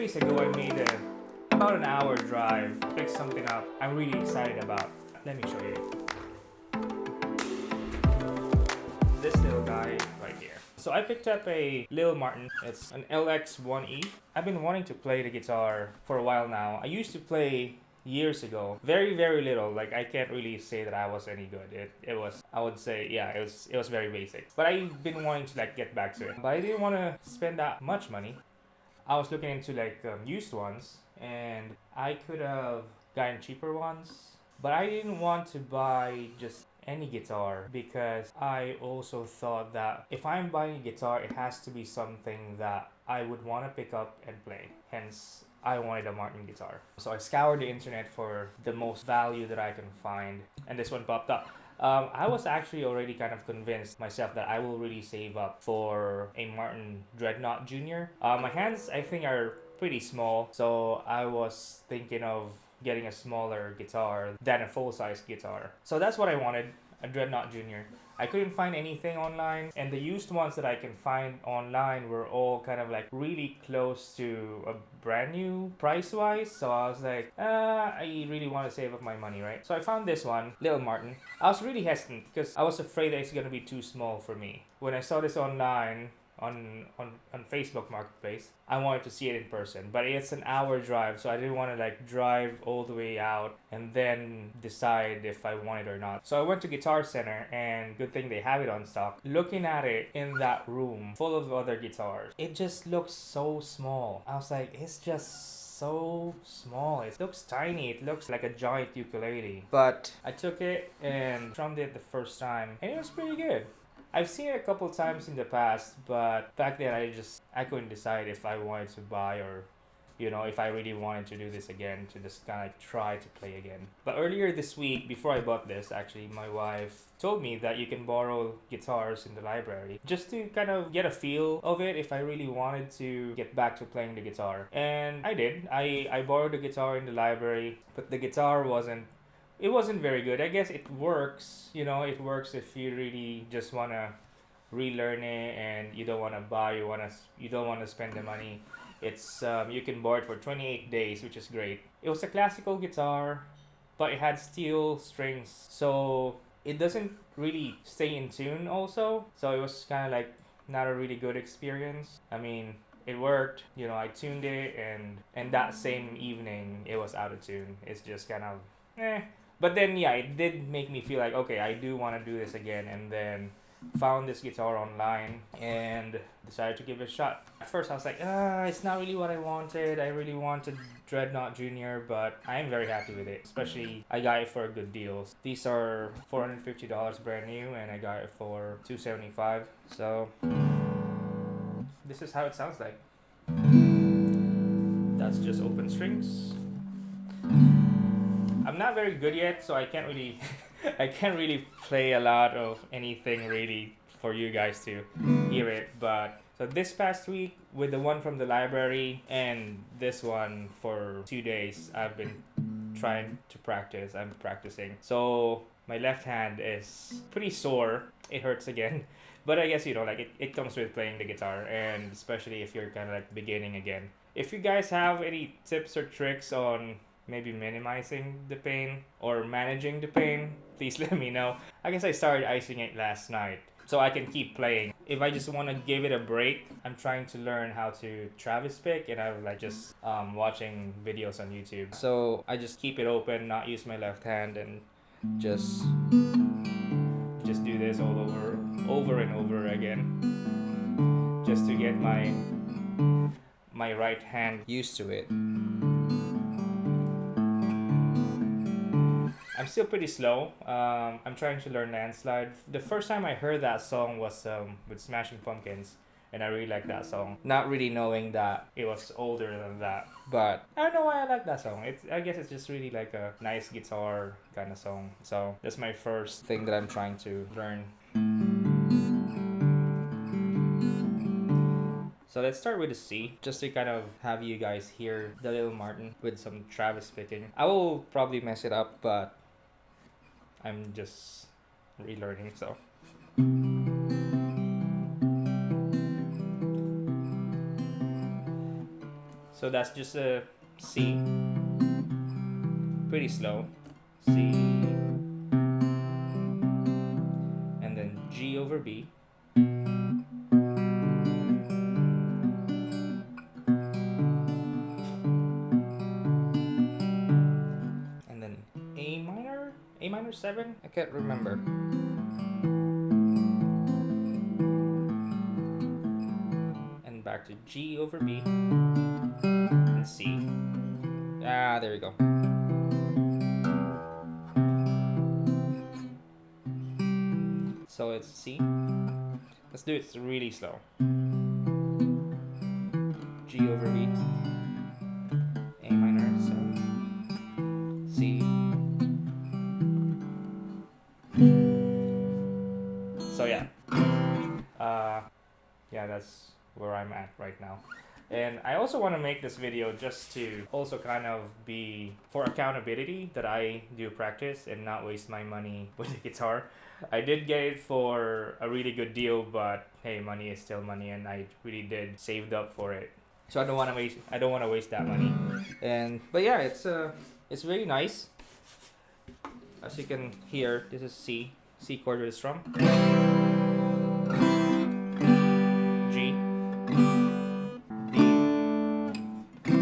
days ago I made about an hour drive, picked something up I'm really excited about. Let me show you. This little guy right here. So I picked up a Little Martin. It's an LX1E. I've been wanting to play the guitar for a while now. I used to play years ago, very little. Like I can't really say that I was any good. It was, I would say, yeah, it was very basic. But I've been wanting to like get back to it. But I didn't want to spend that much money. I was looking into like used ones, and I could have gotten cheaper ones, but I didn't want to buy just any guitar because I also thought that if I'm buying a guitar, it has to be something that I would want to pick up and play. Hence, I wanted a Martin guitar. So I scoured the internet for the most value that I can find, and this one popped up. I was actually already kind of convinced myself that I will really save up for a Martin Dreadnought Jr. My hands, I think, are pretty small, so I was thinking of getting a smaller guitar than a full-size guitar. So that's what I wanted, a Dreadnought Jr. I couldn't find anything online, and the used ones that I can find online were all kind of like really close to a brand new price-wise. So I was like, I really want to save up my money, right? So I found this one, Little Martin. I was really hesitant because I was afraid that it's gonna be too small for me. When I saw this online, on Facebook Marketplace, I wanted to see it in person, but it's an hour drive, so I didn't want to like drive all the way out and then decide if I want it or not. So I went to Guitar Center, and good thing they have it on stock. Looking at it in that room full of other guitars, it just looks so small. I was like, it's just so small. It looks tiny. It looks like a giant ukulele. But I took it and strummed it the first time, and it was pretty good. I've seen it a couple times in the past, but back then I couldn't decide if I wanted to buy or, if I really wanted to do this again, to just kind of like try to play again. But earlier this week, before I bought this, actually, my wife told me that you can borrow guitars in the library just to kind of get a feel of it if I really wanted to get back to playing the guitar. And I did. I borrowed the guitar in the library, but the guitar wasn't very good. I guess it works, it works if you really just want to relearn it and you don't want to buy, you don't want to spend the money. It's you can borrow it for 28 days, which is great. It was a classical guitar, but it had steel strings, so it doesn't really stay in tune also. So it was kind of like not a really good experience. I mean, it worked, I tuned it, and that same evening it was out of tune. It's just kind of but then, yeah, it did make me feel like, okay, I do want to do this again. And then found this guitar online and decided to give it a shot. At first, I was like, it's not really what I wanted. I really wanted Dreadnought Jr., but I am very happy with it. Especially, I got it for a good deal. These are $450 brand new, and I got it for $275. So, this is how it sounds like. That's just open strings. I'm not very good yet, so I can't really I can't really play a lot of anything really for you guys to hear it. But so this past week with the one from the library and this one for 2 days, I've been trying to practice. I'm practicing. So my left hand is pretty sore. It hurts again. But I guess, like it comes with playing the guitar, and especially if you're kind of like beginning again. If you guys have any tips or tricks on maybe minimizing the pain or managing the pain, please let me know. I guess I started icing it last night so I can keep playing. If I just want to give it a break, I'm trying to learn how to Travis pick, and I'm like just watching videos on YouTube. So I just keep it open, not use my left hand, and just do this all over and over again, just to get my right hand used to it. I'm still pretty slow. I'm trying to learn Landslide. The first time I heard that song was with Smashing Pumpkins, and I really like that song. Not really knowing that it was older than that, but I don't know why I like that song. I guess it's just really like a nice guitar kind of song. So that's my first thing that I'm trying to learn. So let's start with the C, just to kind of have you guys hear the Little Martin with some Travis picking. I will probably mess it up, but I'm just relearning, so. So So that's just a C, pretty slow, C, and then G over B, and then A minor 7? I can't remember. And back to G over B, and C. Ah, there we go. So it's C. Let's do it really slow. G over B, A minor 7, C. So yeah, yeah, that's where I'm at right now. And I also want to make this video just to also kind of be for accountability that I do practice and not waste my money with the guitar. I did get it for a really good deal, but hey, money is still money, and I really did saved up for it. So I don't want to waste that money. But yeah, it's very nice. As you can hear, this is C chord with a strum. G, D,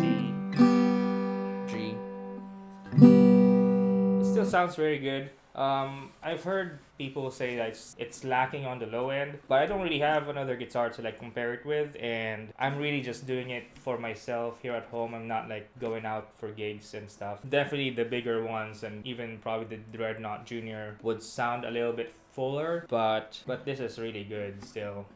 C, G. It still sounds very good. I've heard people say that it's lacking on the low end, but I don't really have another guitar to like compare it with, and I'm really just doing it for myself here at home. I'm not like going out for gigs and stuff. Definitely the bigger ones and even probably the Dreadnought Junior would sound a little bit fuller, but this is really good still.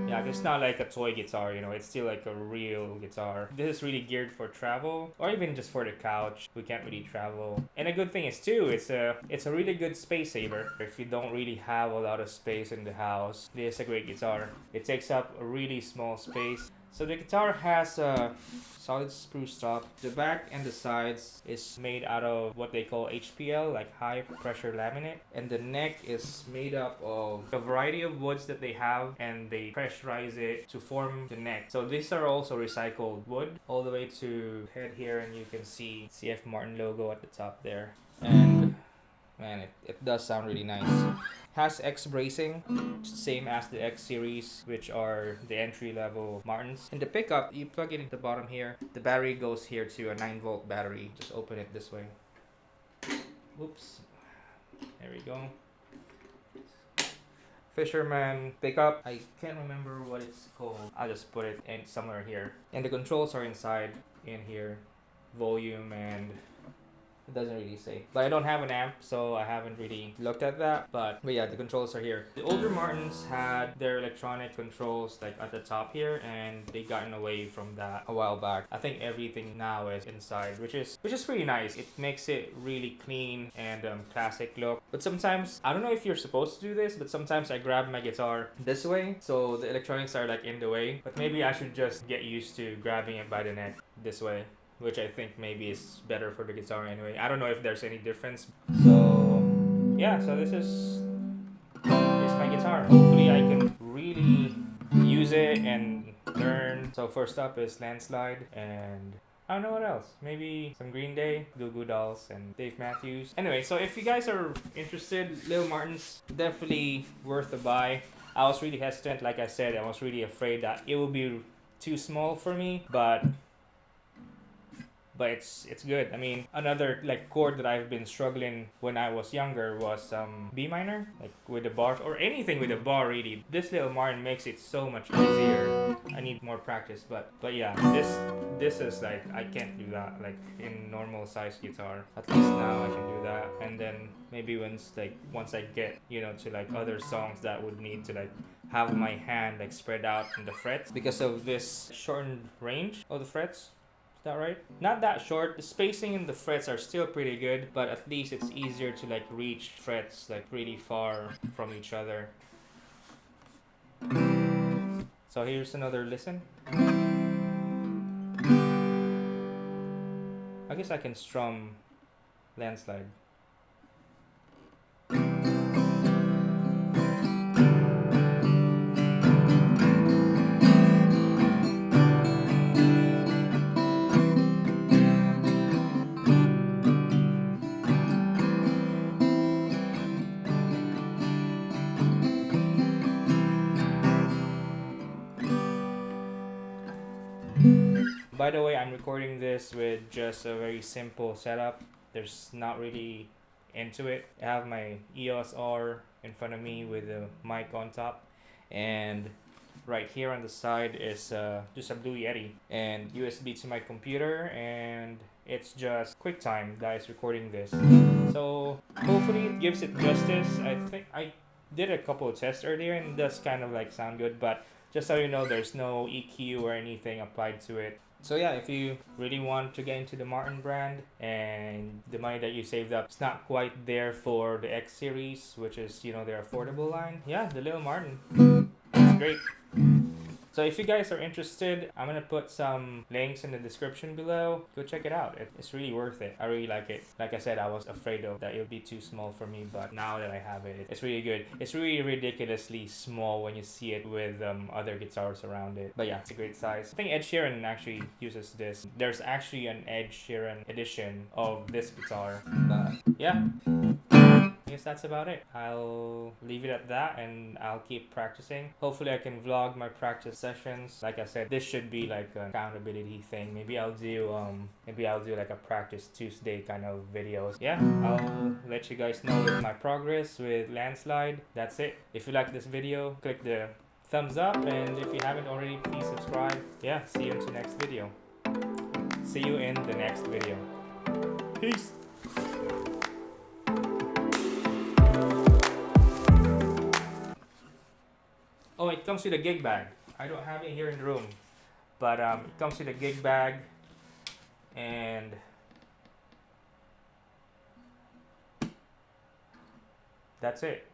Yeah, it's not like a toy guitar, you know, it's still like a real guitar. This is really geared for travel or even just for the couch. We can't really travel. And a good thing is too, it's a really good space saver. If you don't really have a lot of space in the house, this is a great guitar. It takes up a really small space. So the guitar has a solid spruce top. The back and the sides is made out of what they call HPL, like high pressure laminate. And the neck is made up of a variety of woods that they have, and they pressurize it to form the neck. So these are also recycled wood all the way to head here, and you can see CF Martin logo at the top there. And man, it does sound really nice. Has X bracing, same as the X series, which are the entry-level Martins. In the pickup, you plug it in the bottom here. The battery goes here to a 9-volt battery. Just open it this way. Whoops. There we go. Fisherman pickup. I can't remember what it's called. I'll just put it in somewhere here. And the controls are inside in here. Volume and it doesn't really say, but I don't have an amp, so I haven't really looked at that. But yeah, the controls are here. The older Martins had their electronic controls like at the top here, and they gotten away from that a while back. I think everything now is inside, which is pretty nice. It makes it really clean and classic look. But sometimes I don't know if you're supposed to do this, but sometimes I grab my guitar this way, so the electronics are like in the way. But maybe I should just get used to grabbing it by the neck this way, which I think maybe is better for the guitar anyway. I don't know if there's any difference. So yeah, so this is my guitar. Hopefully I can really use it and learn. So first up is Landslide, and I don't know what else. Maybe some Green Day, Goo Goo Dolls, and Dave Matthews. Anyway, so if you guys are interested, Little Martins, definitely worth a buy. I was really hesitant, like I said, I was really afraid that it would be too small for me, but it's good. I mean, another like chord that I've been struggling when I was younger was B minor, like with the bar or anything with a bar really. This Little Martin makes it so much easier. I need more practice, but yeah, this is like I can't do that like in normal size guitar. At least now I can do that, and then maybe once I get to like other songs that would need to like have my hand like spread out in the frets because of this shortened range of the frets. Is that right? Not that short. The spacing in the frets are still pretty good, but at least it's easier to like reach frets like really far from each other. So here's another listen. I guess I can strum Landslide. By the way, I'm recording this with just a very simple setup. There's not really into it. I have my EOS R in front of me with the mic on top, and right here on the side is just a blue Yeti and USB to my computer, and it's just QuickTime that is recording this. So hopefully it gives it justice. I think I did a couple of tests earlier and it does kind of like sound good, but just so you know, there's no EQ or anything applied to it. So yeah, if you really want to get into the Martin brand and the money that you saved up is not quite there for the X series, which is, you know, their affordable line, yeah, the Little Martin, it's great. So if you guys are interested, I'm gonna put some links in the description below. Go check it out. It's really worth it. I really like it. Like I said, I was afraid of that it would be too small for me, but now that I have it, it's really good. It's really ridiculously small when you see it with other guitars around it. But yeah, it's a great size. I think Ed Sheeran actually uses this. There's actually an Ed Sheeran edition of this guitar. But yeah. I guess that's about it. I'll leave it at that and I'll keep practicing. Hopefully I can vlog my practice sessions. Like I said, this should be like an accountability thing. Maybe I'll do like a practice Tuesday kind of videos. Yeah, I'll let you guys know with my progress with Landslide. That's it. If you like this video, click the thumbs up, and if you haven't already, please subscribe. Yeah, see you in the next video. See you in the next video. Peace. Oh, it comes with a gig bag. I don't have it here in the room, but it comes with a gig bag, and that's it.